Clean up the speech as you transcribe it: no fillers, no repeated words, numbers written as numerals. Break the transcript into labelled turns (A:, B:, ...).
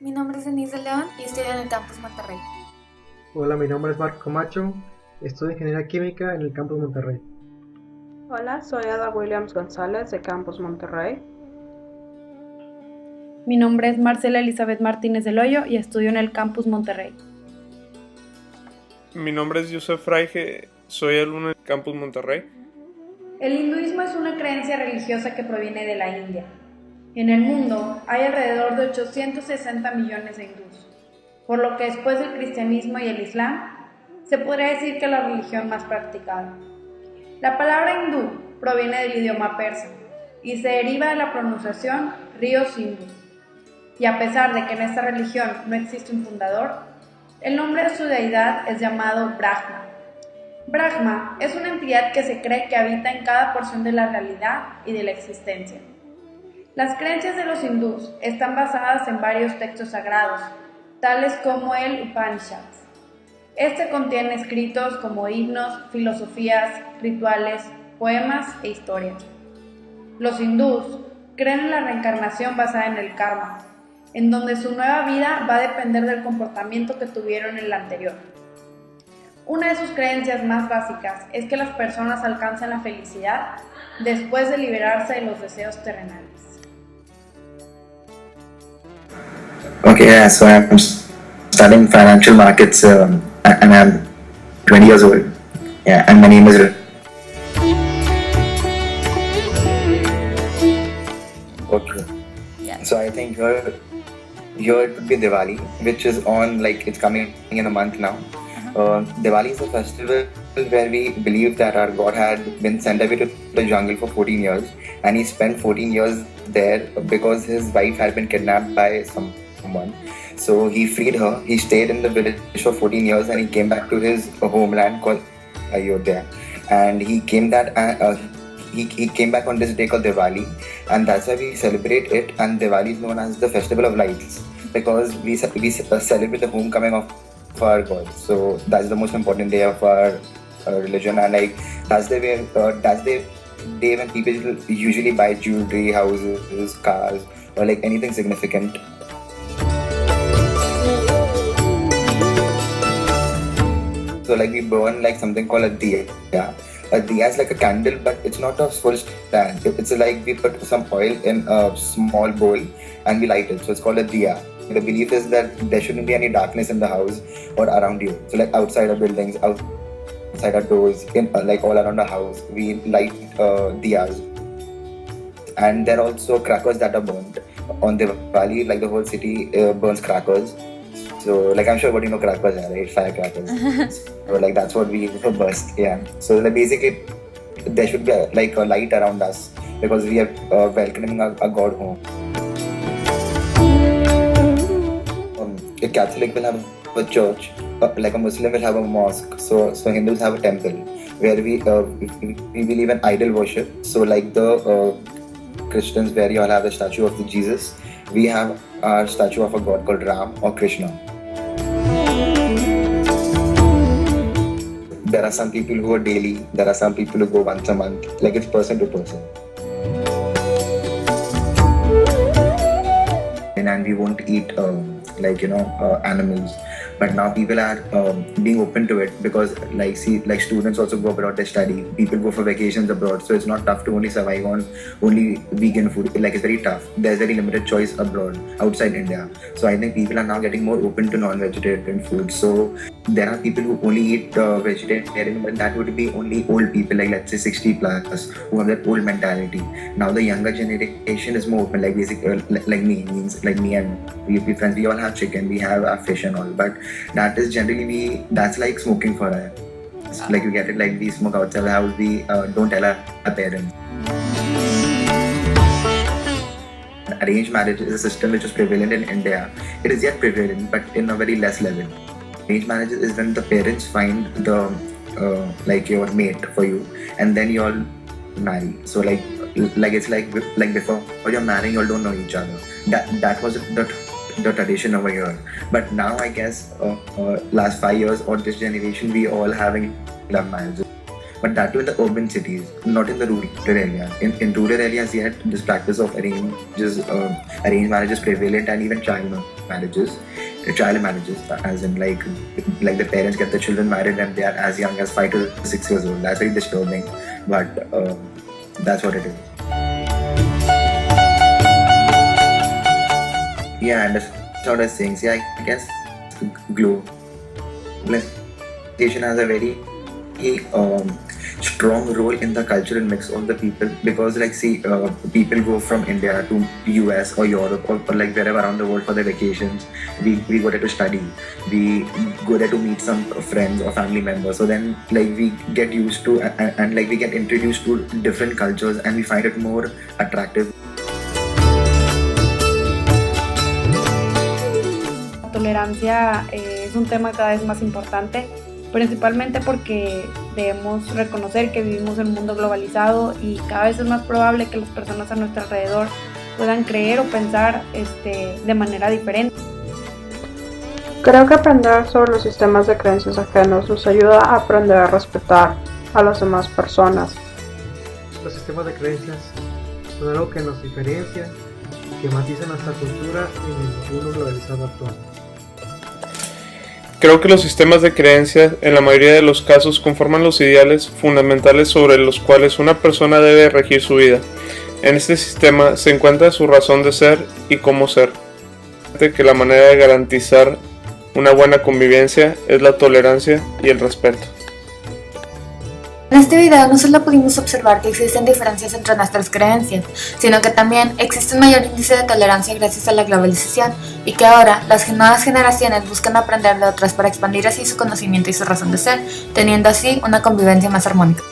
A: Mi nombre es Denise de León y estoy en el Campus Monterrey.
B: Hola, mi nombre es Marco Camacho, estudio Ingeniería Química en el Campus Monterrey.
C: Hola, soy Ada Williams González de Campus Monterrey.
D: Mi nombre es Marcela Elizabeth Martínez del Hoyo y estudio en el Campus Monterrey.
E: Mi nombre es Yusef Fraige, soy alumno del Campus Monterrey.
D: El hinduismo es una creencia religiosa que proviene de la India. En el mundo hay alrededor de 860 millones de hindús, por lo que después del cristianismo y el islam, se podría decir que es la religión más practicada. La palabra hindú proviene del idioma persa y se deriva de la pronunciación río Sindhu. Y a pesar de que en esta religión no existe un fundador, el nombre de su deidad es llamado Brahma. Brahma es una entidad que se cree que habita en cada porción de la realidad y de la existencia. Las creencias de los hindús están basadas en varios textos sagrados, tales como el Upanishads. Este contiene escritos como himnos, filosofías, rituales, poemas e historias. Los hindús creen en la reencarnación basada en el karma, en donde su nueva vida va a depender del comportamiento que tuvieron en la anterior. Una de sus creencias más básicas es que las personas alcanzan la felicidad después de liberarse de los deseos terrenales.
F: Okay, yeah, so I'm studying financial markets and I'm 20 years old. Yeah, and my name is. Okay.
A: Yeah.
F: So I think here it would be Diwali, which is on like it's coming in a month now. Diwali is a festival where we believe that our God had been sent away to the jungle for 14 years, and he spent 14 years there because his wife had been kidnapped by someone. So he freed her. He stayed in the village for 14 years, and he came back to his homeland called Ayodhya. And he came he came back on this day called Diwali, and that's why we celebrate it. And Diwali is known as the festival of lights because we celebrate the homecoming of our God. So that's the most important day of our religion, and like that's the day when people usually buy jewelry, houses, cars, or like anything significant. So like we burn like something called a diya. Yeah. A diya is like a candle, but it's not a full stand. It's like we put some oil in a small bowl and we light it. So it's called a diya. The belief is that there shouldn't be any darkness in the house or around you. So like outside our buildings, outside our doors, in like all around the house, we light diyas. And there are also crackers that are burned on the valley. Like the whole city burns crackers. So like I'm sure what you know crackers are, right? Firecrackers. So like that's what we burst. Yeah. So like basically there should be like a light around us because we are welcoming a God home. A Catholic will have a church, like a Muslim will have a mosque. So Hindus have a temple where we believe in idol worship. So like the Christians, where you all have the statue of the Jesus, we have our statue of a god called Ram or Krishna. There are some people who are daily. There are some people who go once a month. Like it's person to person. And we won't eat animals, but now people are being open to it because like students also go abroad to study, people go for vacations abroad, so it's not tough to only survive on only vegan food. Like it's very tough, there's very limited choice abroad outside India. So I think people are now getting more open to non-vegetarian food. So there are people who only eat vegetarian, but that would be only old people, like let's say 60 plus, who have that old mentality. Now the younger generation is more open, like basically like me and we friends, we all have chicken, we have our fish and all, but that is generally that's like smoking for us. Like we get it, like we smoke outside the house, we don't tell our parents. Arranged marriage is a system which is prevalent in India. It is yet prevalent, but in a very less level. Arranged marriage is when the parents find the like your mate for you, and then you all marry. So like it's like before you're marrying, you all don't know each other. That was the tradition over here. But now I guess last 5 years or this generation, we all having love marriages. but that too in the urban cities, not in the rural areas. In rural areas, yet this practice of arranged marriages prevalent, and even child marriages, as in like the parents get the children married and they are as young as 5 to 6 years old. That's very disturbing, but that's what it is. Yeah, I understand what I'm saying. See, I guess globalization has a very strong role in the cultural mix of the people, because people go from India to US or Europe or like wherever around the world for their vacations. We go there to study, we go there to meet some friends or family members, so then we get used to and we get introduced to different cultures and we find it more attractive.
D: La tolerancia es un tema cada vez más importante, principalmente porque debemos reconocer que vivimos en un mundo globalizado y cada vez es más probable que las personas a nuestro alrededor puedan creer o pensar de manera diferente.
C: Creo que aprender sobre los sistemas de creencias ajenos nos ayuda a aprender a respetar a las demás personas.
B: Los sistemas de creencias son algo que nos diferencia y que matiza nuestra cultura en el mundo globalizado actual.
E: Creo que los sistemas de creencias en la mayoría de los casos conforman los ideales fundamentales sobre los cuales una persona debe regir su vida. En este sistema se encuentra su razón de ser y cómo ser. Que la manera de garantizar una buena convivencia es la tolerancia y el respeto.
A: En este video no solo pudimos observar que existen diferencias entre nuestras creencias, sino que también existe un mayor índice de tolerancia gracias a la globalización y que ahora las nuevas generaciones buscan aprender de otras para expandir así su conocimiento y su razón de ser, teniendo así una convivencia más armónica.